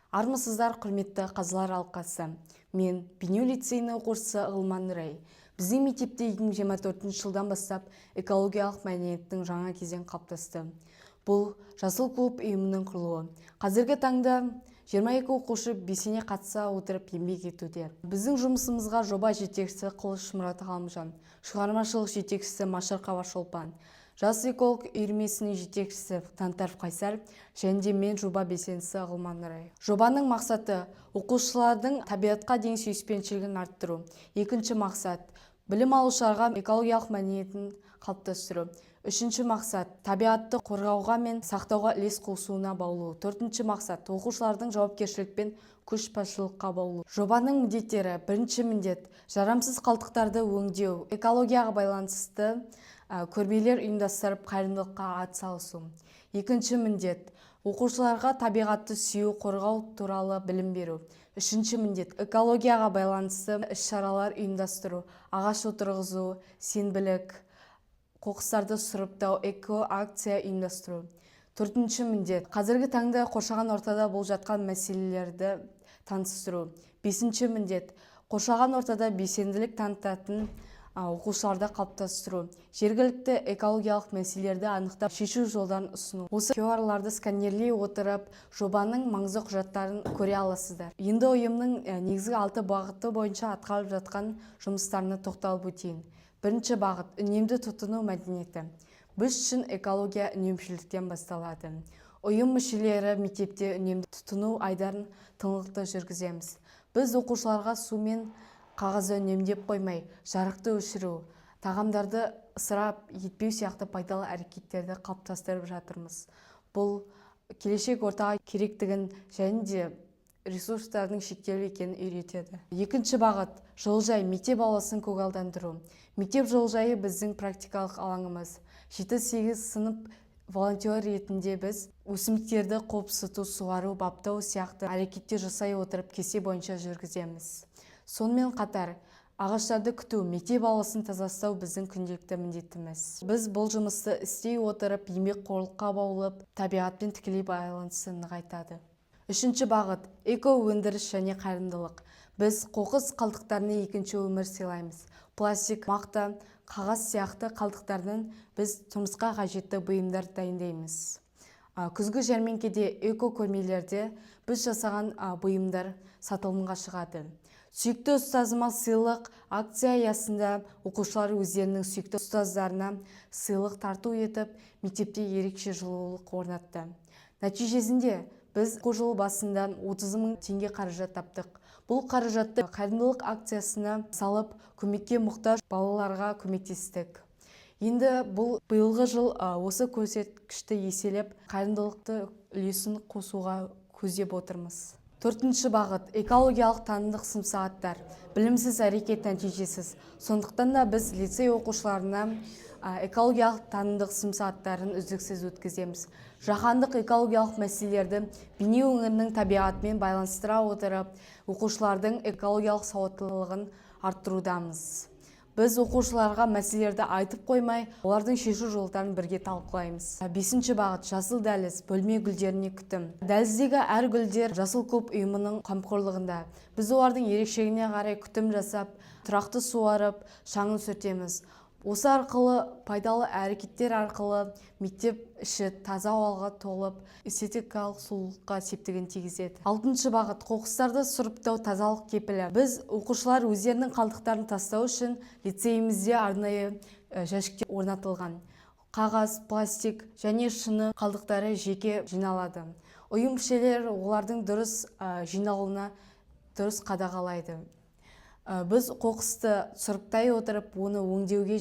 Армысыздар, құрметті қазылар алқасы. Мен Бейнеу лицейінің оқушысы Ғылман Нұрай. Біздің мектепте 2024 жылдан бастап экологиялық мәдениеттің жаңа кезең қалыптасты. Бұл жасыл клуб ұйымының құрылуы. Қазіргі таңда 22 оқушы белсене қатыса отырып еңбек етуде. Біздің жұмысымызға жоба жетекшісі Қылыш Мұрат Ғалымжан, шығармашылық жетекшісі Машарқова Шолпан, жас эколог үйірмесінің жетекшісі Тантаров Қайсар және де мен жоба белсендісі Ғылман Нұрай. Жобаның мақсаты оқушылардың табиғатқа деген сүйіспеншілігін арттыру. Екінші мақсат білім алушыларға экологиялық мәдениетін қалыптастыру. Үшінші мақсат табиғатты қорғауға мен сақтауға үлес қосуына баулу. Төртінші мақсат оқушылардың жауапкершілік пен көшбасшылыққа баулу. Жобаның міндеттері: бірінші міндет жарамсыз қалдықтарды өңдеу, экологияға байланысты көрмелер ұйымдастырып қайырымдылыққа атсалысу. Екінші міндет оқушыларға табиғатты сүю, қорғау туралы білім беру. Үшінші міндет экологияға байланысты іс-шаралар ұйымдастыру, ағаш отырғызу, сенбілік, қоқыстарды сұрыптау, эко-акция ұйымдастыру. Төртінші міндет қазіргі таңда қоршаған ортада болып жатқан мәселелерді таныстыру. Бесінші міндет қоршаған ортада белсенділік танытатын оқушыларды қалыптастыру. Жергілікті экологиялық мәселелерді анықтап шешу жолдарын ұсыну. Осы QR-ларды сканерлей отырып жобаның маңызды құжаттарын көре аласыздар. Енді ұйымның негізгі 6 бағыты бойынша атқарылып жатқан жұмыстарына тоқталып өтейін. Бірінші бағыт үнемді тұтыну мәдениеті. Біз үшін экология үнемшілдіктен басталады. Ұйым мүшелері мектепте үнемді тұтыну айдарын тыңғылықты жүргіземіз. Біз оқушыларға су мен қағазды үнемдеп қоймай, жарықты өшіру, тағамдарды ысырап етпеу сияқты пайдалы әрекеттерді қалыптастырып жатырмыз. Бұл келешек ортаға керектігін және де ресурстардың шектеулі екенін үйретеді. Екінші бағыт жылыжай, мектеп ауласын көгалдандыру. Мектеп жылыжайы біздің практикалық алаңымыз. 7-8 сынып волонтер ретінде біз өсімдіктерді қопсыту, суару, баптау сияқты әрекеттер жасай отырып кесте бойынша жүргіземіз. Сонымен қатар ағаштарды күту, мектеп ауласын тазалау біздің күнделікті міндетіміз. Біз бұл жұмысты істей отырып еңбекқорлыққа баулып, табиғатпен тікелей байланысын нығайтады. Үшінші бағыт эко-өндіріс және қайырымдылық. Біз қоқыс қалдықтарына екінші өмір сыйлаймыз. Пластик, мақта, қағаз сияқты қалдықтардан біз тұрмысқа қажетті бұйымдар дайындаймыз. Күзгі жәрмеңкеде, эко-көрмелерде біз жасаған бұйымдар сатылымға шығады. Сүйікті ұстазыма сыйлық акция аясында оқушылар өздерінің сүйікті ұстаздарына сыйлық тарту етіп, мектепте ерекше жылулық орнатты. Нәтижесінде біз оқу жылы басында 30 000 теңге қаражат таптық. Бұл қаражатты қайырымдылық акциясына салып, көмекке мұқтаж балаларға көмектестік. Енді бұл биылғы жыл осы көрсеткішті еселеп, қайырымдылықты үлесін қосуға көздеп отырмыз. Төртінші бағыт экологиялық танымдық сым-сағаттар. Білімсіз әрекет нәтижесіз. Сондықтан да біз лицей оқушыларына экологиялық танымдық сым-сағаттарын үздіксіз өткіземіз. Жаһандық экологиялық мәселелерді Бейнеу өңірінің табиғатымен байланыстыра отырып, оқушылардың экологиялық сауаттылығын арттырудамыз. Біз оқушыларға мәселелерді айтып қоймай, олардың шешу жолдарын бірге талқылаймыз. Бесінші бағыт жасыл дәліз, бөлме гүлдеріне күтім. Дәліздегі әр гүлдер жасыл клуб ұйымының қамқорлығында. Біз олардың ерекшелігіне қарай күтім жасап, тұрақты суарып, шаңын сүртеміз. Осы арқылы пайдалы әрекеттер арқылы мектеп іші таза ауаға толып, эстетикалық сұлулыққа септігін тигізеді. Алтыншы бағыт қоқыстарды сұрыптау, тазалық кепілі. Біз оқушылар өздерінің қалдықтарын тастау үшін лицейімізде арнайы жәшіктер орнатылған. Қағаз, пластик және шыны қалдықтары жеке жиналады. Ұйым мүшелері олардың дұрыс жиналуына дұрыс қадағалайды. Біз қоқысты сұрыптай отырып, оны өңдеуге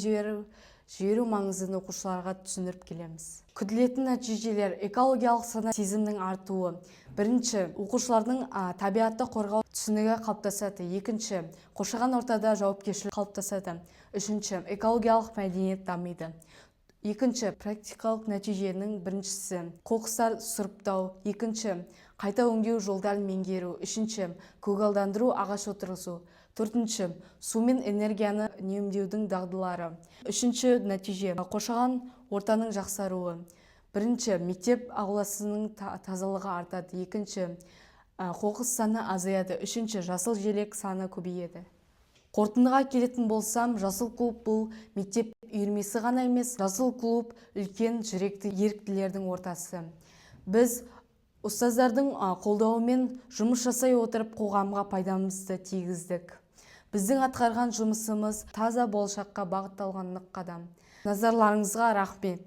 жіберу маңызын оқушыларға түсіндіріп келеміз. Күтілетін нәтижелер экологиялық сана сезімнің артуы. Бірінші, оқушылардың табиғатты қорғау түсінігі қалыптасады. Екінші, қоршаған ортада жауапкершілік қалыптасады. Үшінші, экологиялық мәдениет дамиды. Екінші, практикалық нәтиженің біріншісі қоқыстар сұрыптау. Екінші, қайта өңдеу жолдарын меңгеру. Үшінші, көгалдандыру, ағаш отырғызу. Төртінші, су мен энергияны үнемдеудің дағдылары. Үшінші нәтиже қоршаған ортаның жақсаруы. Бірінші, мектеп ауласының тазалығы артады. Екінші, қоқыс саны азаяды. Үшінші, жасыл желек саны көбейеді. Қорытындыға келетін болсам, жасыл клуб бұл мектеп үйірмесі ғана емес, жасыл клуб үлкен жүректі еріктілердің ортасы. Біз ұстаздардың қолдауымен жұмыс жасай отырып қоғамға пайдамызды тигіздік. Біздің атқарған жұмысымыз таза болашаққа бағытталған нық қадам. Назарларыңызға рахмет.